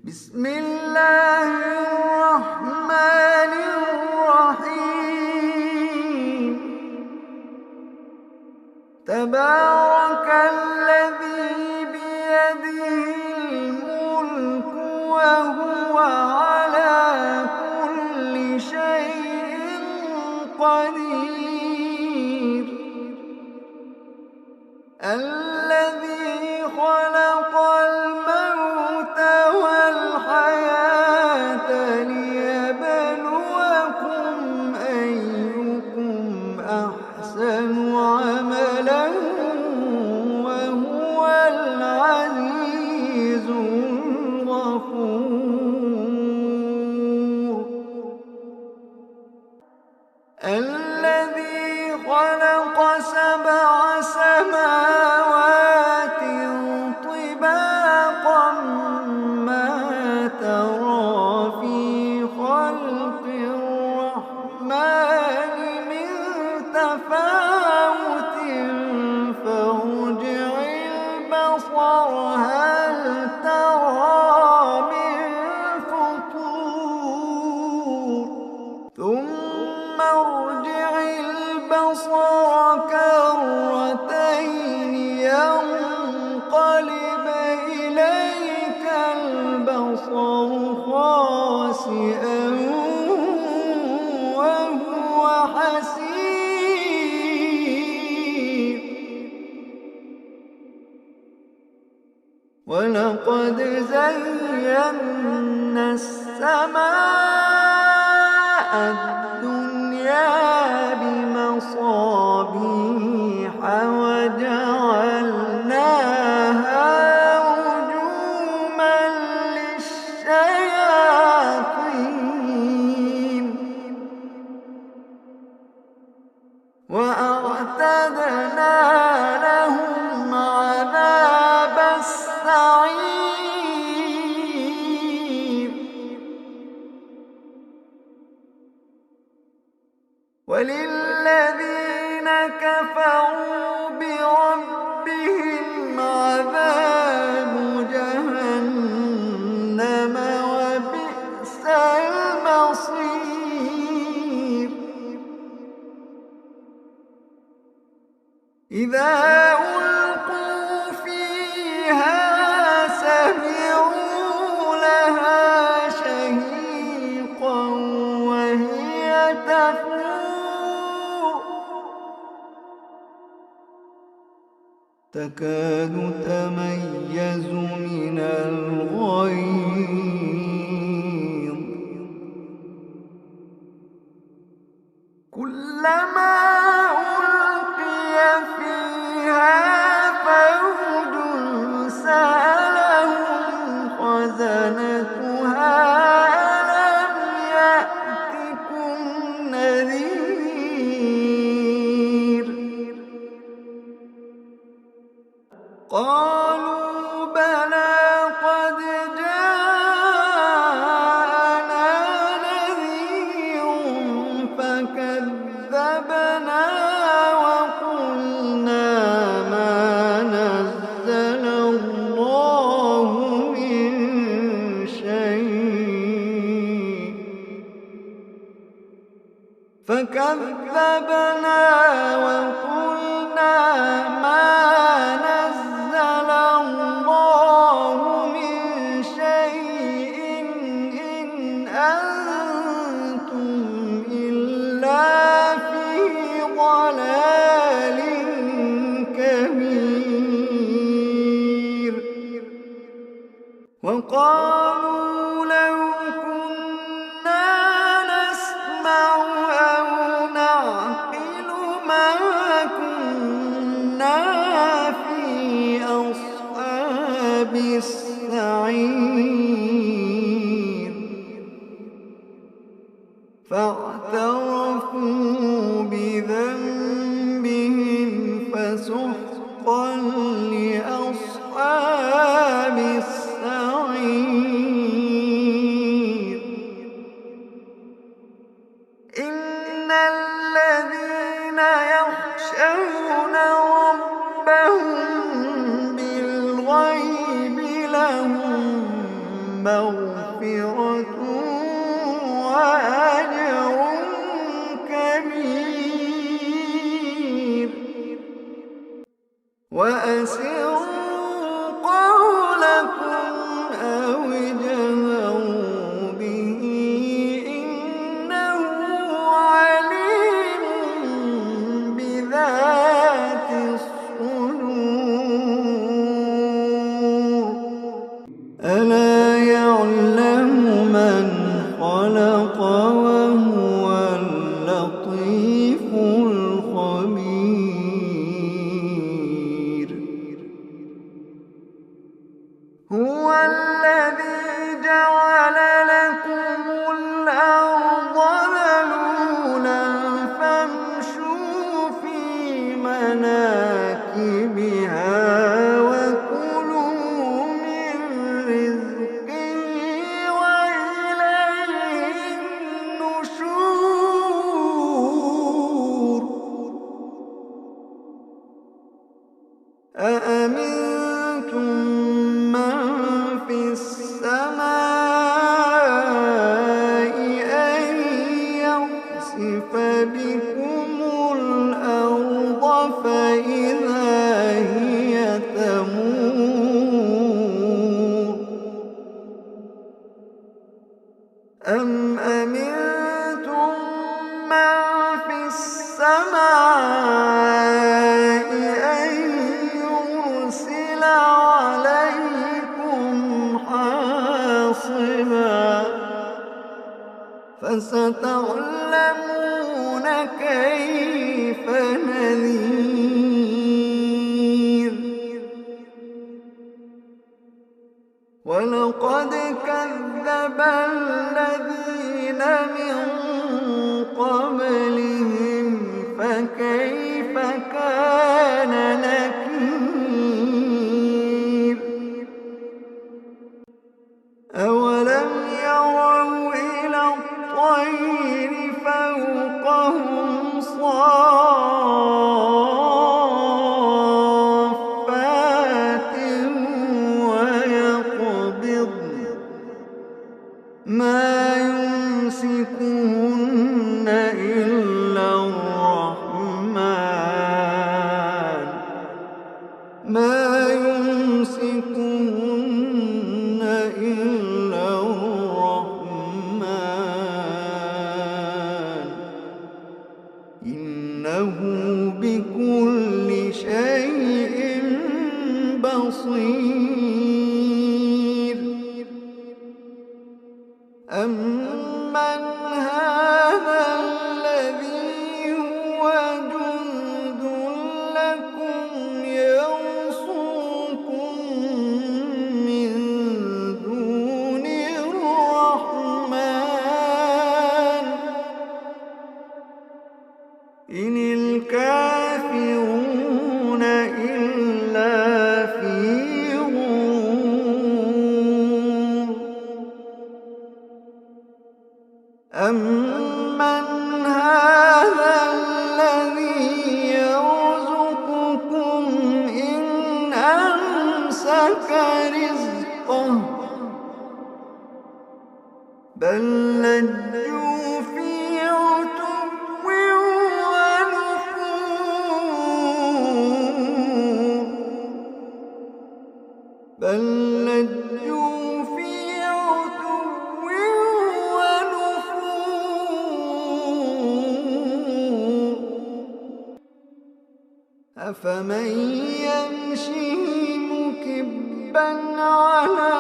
بسم الله الرحمن الرحيم. تبارك الذي بيده الملك وهو على كل شيء قدير. الذي خلق الموت والحياة ليبلوكم أيكم أحسن عملا وهو العزيز الغفور. الذي خلق سبع سماوات طباقا ما ترى في خلق الرحمن من تفاوت فارجع البصر هل ترى من فطور ثم ارجع البصر كرتين ينقلب إليك البصر خاسئا وهو حسير. ولقد زينا السماء الدنيا بمصابيح وجعلناها رجوما للشياطين وأعتدنا لهم عذاب السعير. وللذين كفروا بربهم عذاب جهنم وبئس المصير. إذا ألقوا فيها سمعوا لها شهيقا وهي تفور تكاد تميز من الغيظ كلما ألقي فيها فوج سألهم خزنتها ألم يأتكم نذير قالوا بلى قد جاءنا نذير فكذبنا وقلنا ما نزل الله من شيء فكذبنا وقلنا ما نزل الله من شيء إن أنتم إلا في ضلال كبير. وقالوا لو كنا نسمع أو نعقل ما كنا في أصحاب السعير فاعترفوا بذنبهم فسحقا لأصحاب السعير. إن الذين يخشون ربهم بالغيب لهم مغفرة وأجر كبير. وأسروا قولكم أو اجهروا به إنه عليم بذات الصدور. ألا يعلم من خلق وهو اللطيف الخبير. هو الذي جعل لكم الأرض ذلولا فامشوا في مناكبها وكلوا من رزقه وإليه النشور. أأمنتم من في السماء أن يخسف بكم الأرض فإذا هي تمور. أم أمنتم من في السماء أن يرسل عليكم حاصبا فستعلمون كيف نذير. ولقد كذب الذين من قبلهم فكيف كان نكير. أولم يروا إلى الطير فوقهم صافات ويقبضن ما يمسكهن إلا الرحمن ما يمسكهن إلا الرحمن إنه بكل شيء بصير. أمن هذا الذي هو جند لكم يرصوكم من دون الرحمن إن الكافرون إلا في غرور. أمن هذا الذي يرزقكم إن أمسك رزقه بل لجوا في عتو ونفور. بل لجوا في عتو ونفور. أفمن يمشي مكبا على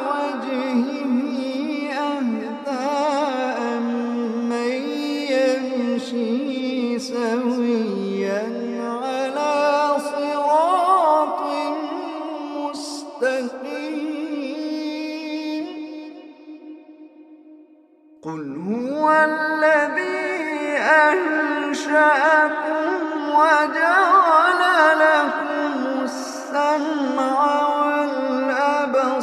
وجهه أهدى أمن يمشي سويا على صراط مستقيم. قل هو الذي أنشأكم وجعل لكم السمع والأبصار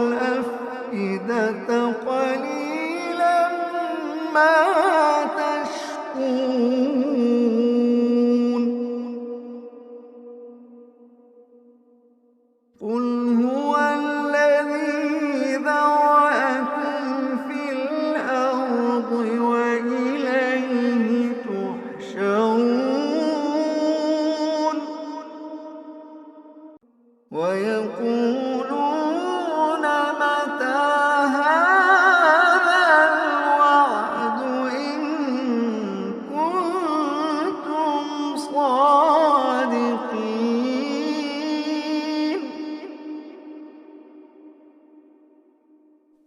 والأفئدة قليلا ما تشكرون. قل هو الذي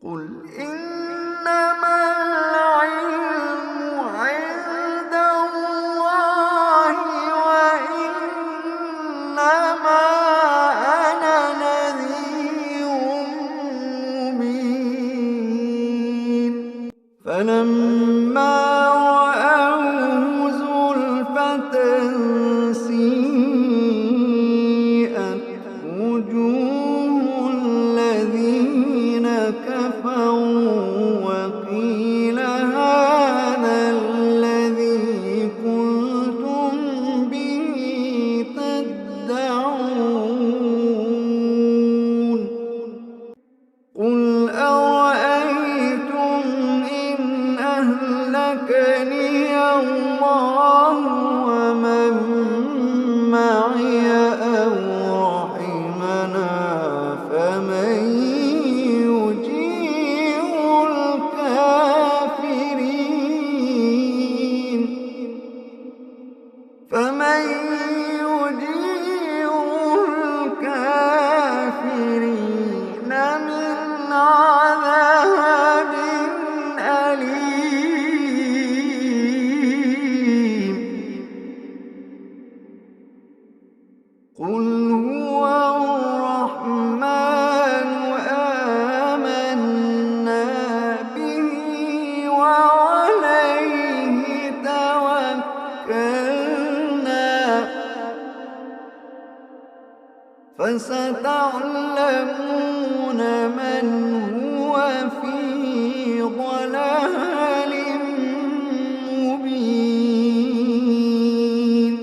قل إنما العلم عند الله وإنما أنا نذير مبين فلما رأوه زلفة سيئت وجوه الذين كفروا وقيل هذا الذي كنتم به تدعون قل أرأيتم إن أهلكني الله ومن معي أو رحمنا فمن يجير الكافرين من عذاب أليم قل هو الرحمن آمنا به وعليه توكلنا فستعلمون من هو في ضلال مبين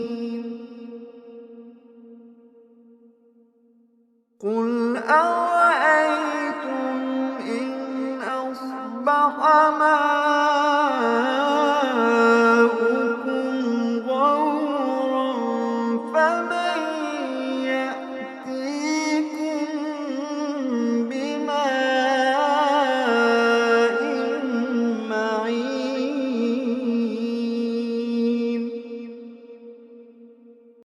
قل